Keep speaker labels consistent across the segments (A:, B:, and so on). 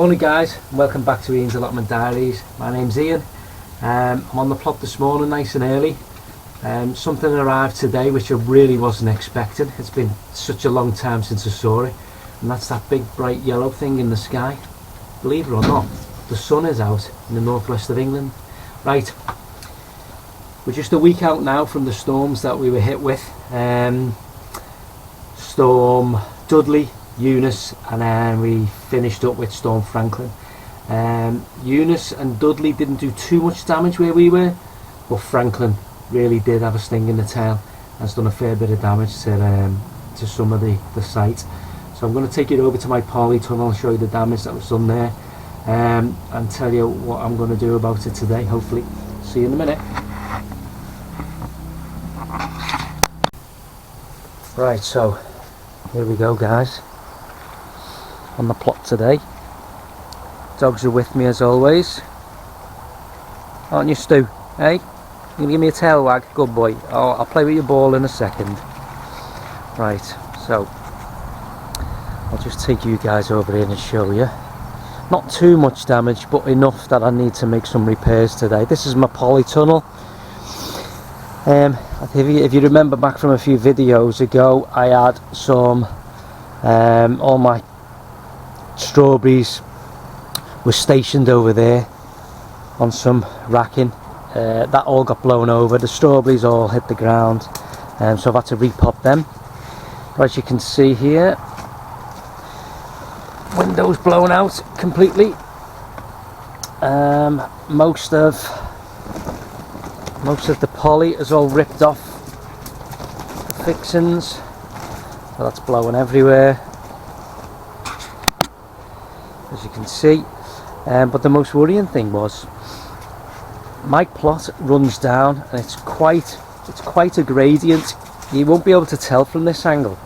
A: Morning guys, welcome back to Ian's Allotment Diaries. My name's Ian. I'm on the plot this morning nice and early. Something arrived today which I really wasn't expecting. It's been such a long time since I saw it, and that's that big bright yellow thing in the sky. Believe it or not, the sun is out in the northwest of England. Right, we're just a week out now from the storms that we were hit with. Storm Dudley, Eunice, and then we finished up with Storm Franklin. Eunice and Dudley didn't do too much damage where we were, but Franklin really did have a sting in the tail and has done a fair bit of damage to some of the site. So I'm going to take you over to my polytunnel and show you the damage that was done there, and tell you what I'm going to do about it today, hopefully. See you in a minute. Right, so here we go guys, on the plot today. Dogs are with me as always, aren't you, Stu? Hey, you gonna give me a tail wag? Good boy. I'll play with your ball in a second. Right, so I'll just take you guys over here and show you. Not too much damage, but enough that I need to make some repairs today. This is my polytunnel. If you remember back from a few videos ago, I had some all my strawberries were stationed over there on some racking. That all got blown over. The strawberries all hit the ground, so I've had to repop them. But as you can see here, windows blown out completely. Most of the poly is all ripped off the fixings, so that's blowing everywhere, as you can see. But the most worrying thing was my plot runs down, and it's quite a gradient. You won't be able to tell from this angle,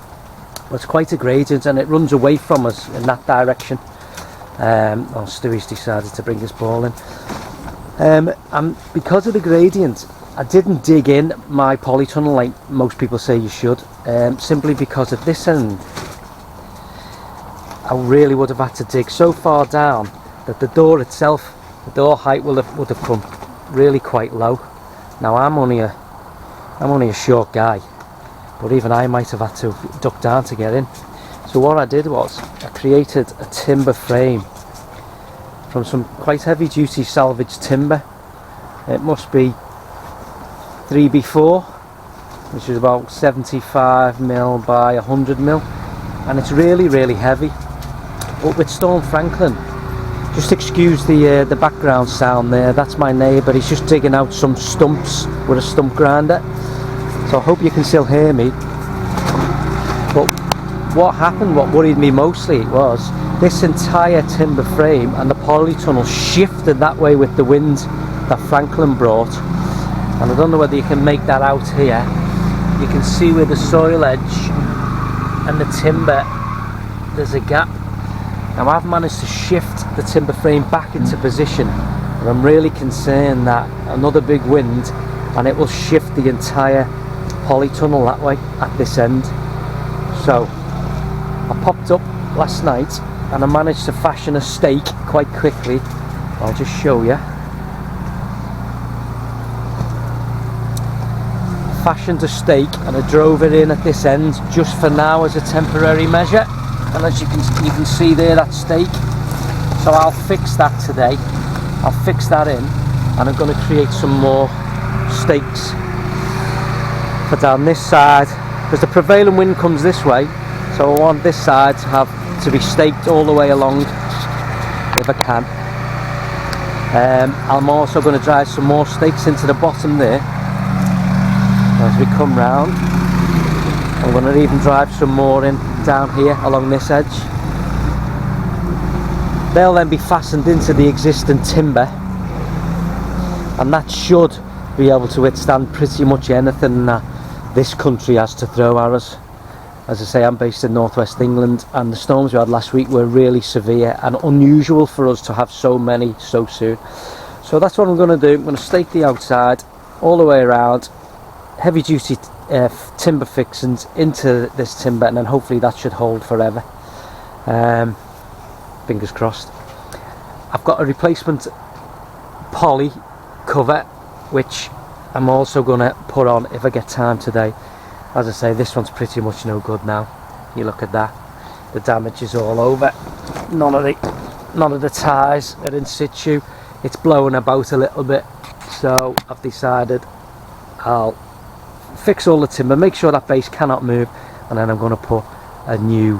A: but it's quite a gradient, and it runs away from us in that direction. Stewie's decided to bring his ball in. And because of the gradient, I didn't dig in my polytunnel like most people say you should, simply because at this end I really would have had to dig so far down that the door itself, the door height would have come really quite low. Now I'm only a short guy, but even I might have had to duck down to get in. So what I did was I created a timber frame from some quite heavy duty salvage timber. It must be 3x4, which is about 75mm by 100mm, and it's really heavy. But with Storm Franklin, just excuse the background sound there, that's my neighbour. He's just digging out some stumps with a stump grinder, so I hope you can still hear me. But what happened, what worried me mostly, was this entire timber frame and the polytunnel shifted that way with the wind that Franklin brought. And I don't know whether you can make that out here. You can see where the soil edge and the timber, there's a gap. Now I've managed to shift the timber frame back into position, and I'm really concerned that another big wind and it will shift the entire polytunnel that way at this end. So I popped up last night and I managed to fashion a stake quite quickly. I'll just show you. Fashioned a stake and I drove it in at this end just for now as a temporary measure, and as you can see there, that stake. So I'll fix that today. I'll fix that in, and I'm going to create some more stakes for down this side, because the prevailing wind comes this way, so I want this side to be staked all the way along if I can. I'm also going to drive some more stakes into the bottom there as we come round. I'm going to even drive some more in down here along this edge. They'll then be fastened into the existing timber, and that should be able to withstand pretty much anything that this country has to throw at us. As I say, I'm based in northwest England, and the storms we had last week were really severe and unusual for us to have so many so soon. So that's what I'm going to do. I'm going to stake the outside all the way around, heavy duty timber fixings into this timber, and then hopefully that should hold forever. Fingers crossed. I've got a replacement poly cover which I'm also going to put on if I get time today. As I say, this one's pretty much no good now. You look at that, the damage is all over. None of the tyres are in situ. It's blowing about a little bit, so I've decided I'll fix all the timber, make sure that base cannot move, and then I'm going to put a new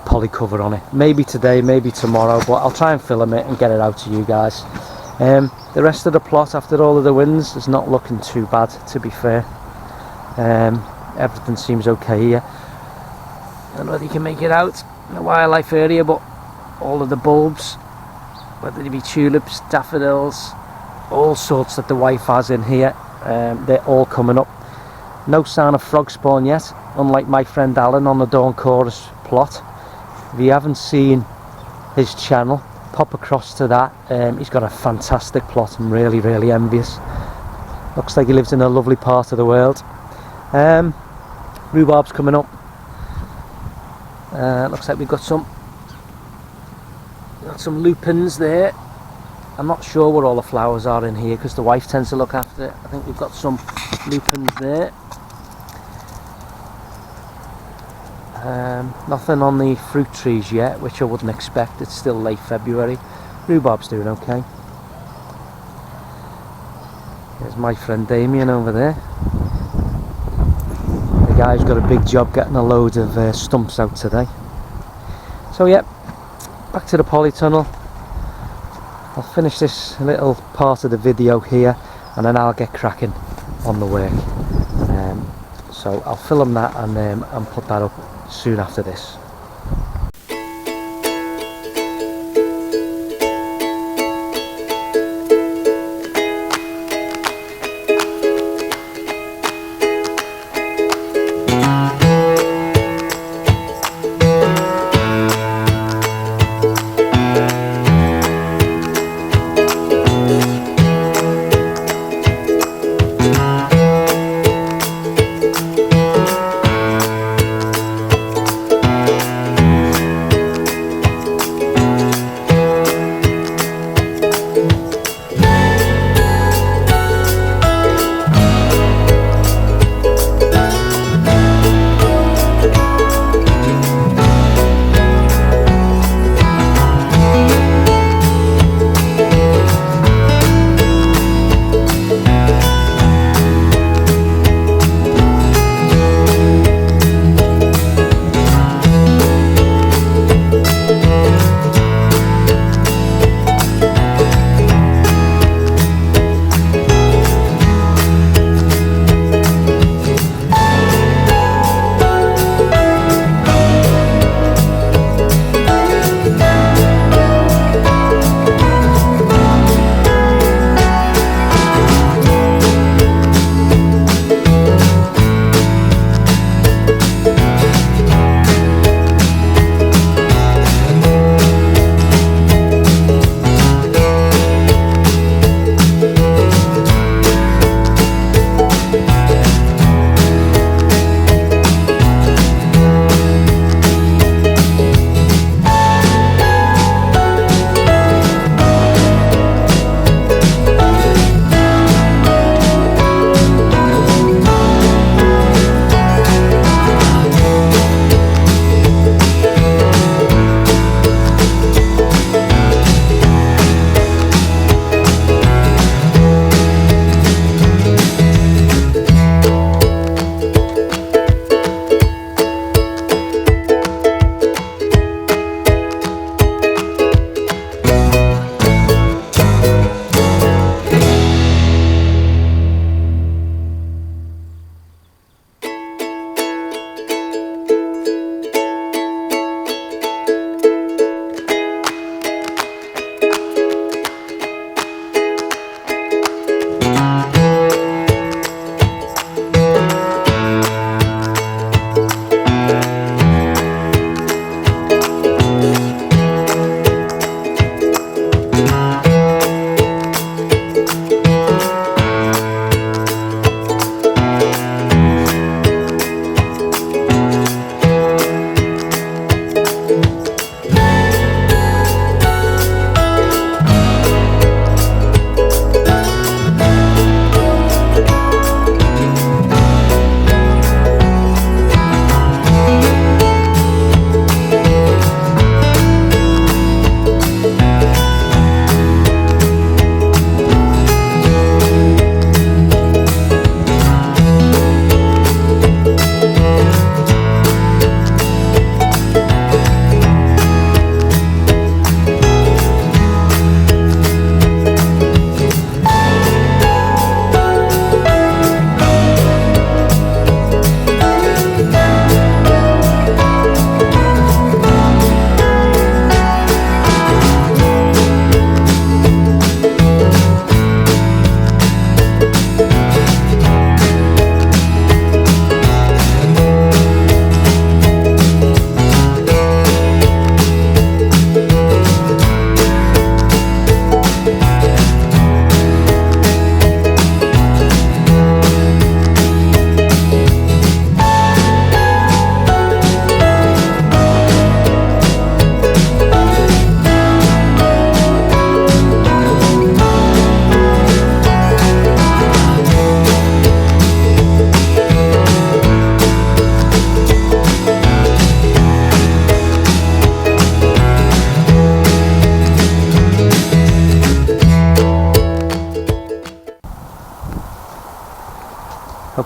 A: poly cover on it. Maybe today, maybe tomorrow, but I'll try and film it and get it out to you guys. The rest of the plot, after all of the winds, is not looking too bad, to be fair. Everything seems okay here. I don't know whether you can make it out in the wildlife area, but all of the bulbs, whether they be tulips, daffodils, all sorts that the wife has in here, they're all coming up. No sign of frog spawn yet, unlike my friend Alan on the Dawn Chorus plot. If you haven't seen his channel, pop across to that. He's got a fantastic plot. I'm really envious. Looks like he lives in a lovely part of the world. Rhubarb's coming up. Looks like we've got some lupins there. I'm not sure where all the flowers are in here because the wife tends to look after it. I think we've got some lupins there. Nothing on the fruit trees yet, which I wouldn't expect. It's still late February. Rhubarb's doing okay. There's my friend Damien over there. The guy's got a big job getting a load of stumps out today. So yeah, back to the polytunnel. I'll finish this little part of the video here and then I'll get cracking on the work. So I'll film that and put that up soon after this.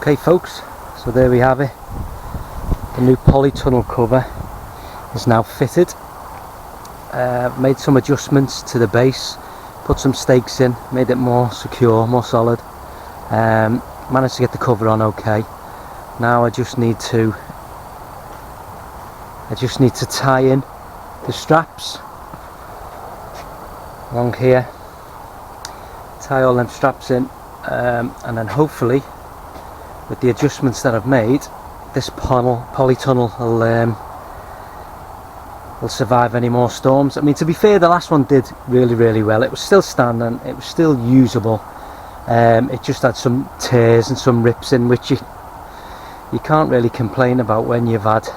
A: Okay folks, so there we have it. The new polytunnel cover is now fitted. Made some adjustments to the base, put some stakes in, made it more secure, more solid. Managed to get the cover on okay. Now I just need to tie in the straps along here, tie all them straps in, and then hopefully with the adjustments that I've made, this polytunnel will survive any more storms. I mean, to be fair, the last one did really well. It was still standing, it was still usable. It just had some tears and some rips in, which you can't really complain about when you've had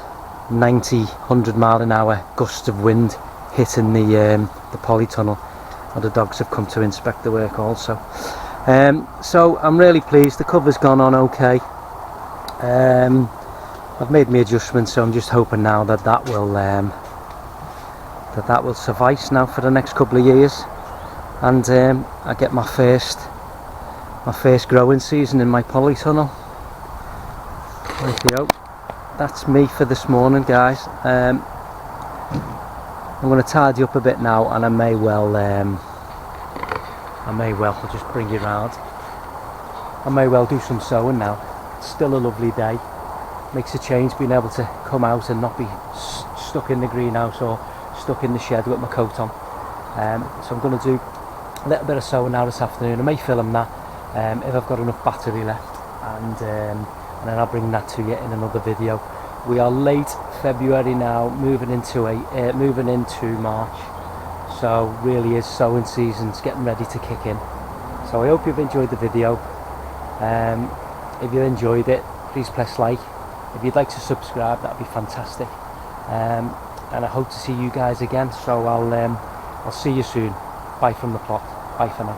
A: 90, 100 mile an hour gusts of wind hitting the polytunnel. And the dogs have come to inspect the work also. So I'm really pleased. The cover's gone on okay. I've made my adjustments, so I'm just hoping now that that will suffice now for the next couple of years, and I get my first growing season in my polytunnel. Rightio, that's me for this morning, guys. I'm going to tidy up a bit now, and I may well I'll just bring you round. I may well do some sowing now. It's still a lovely day. Makes a change being able to come out and not be stuck in the greenhouse or stuck in the shed with my coat on. So I'm going to do a little bit of sowing now this afternoon. I may film that if I've got enough battery left, and then I'll bring that to you in another video. We are late February now, moving into March. So really is sowing season's getting ready to kick in. So I hope you've enjoyed the video. If you enjoyed it, please press like. If you'd like to subscribe, that'd be fantastic. And I hope to see you guys again. So I'll see you soon. Bye from the plot. Bye for now.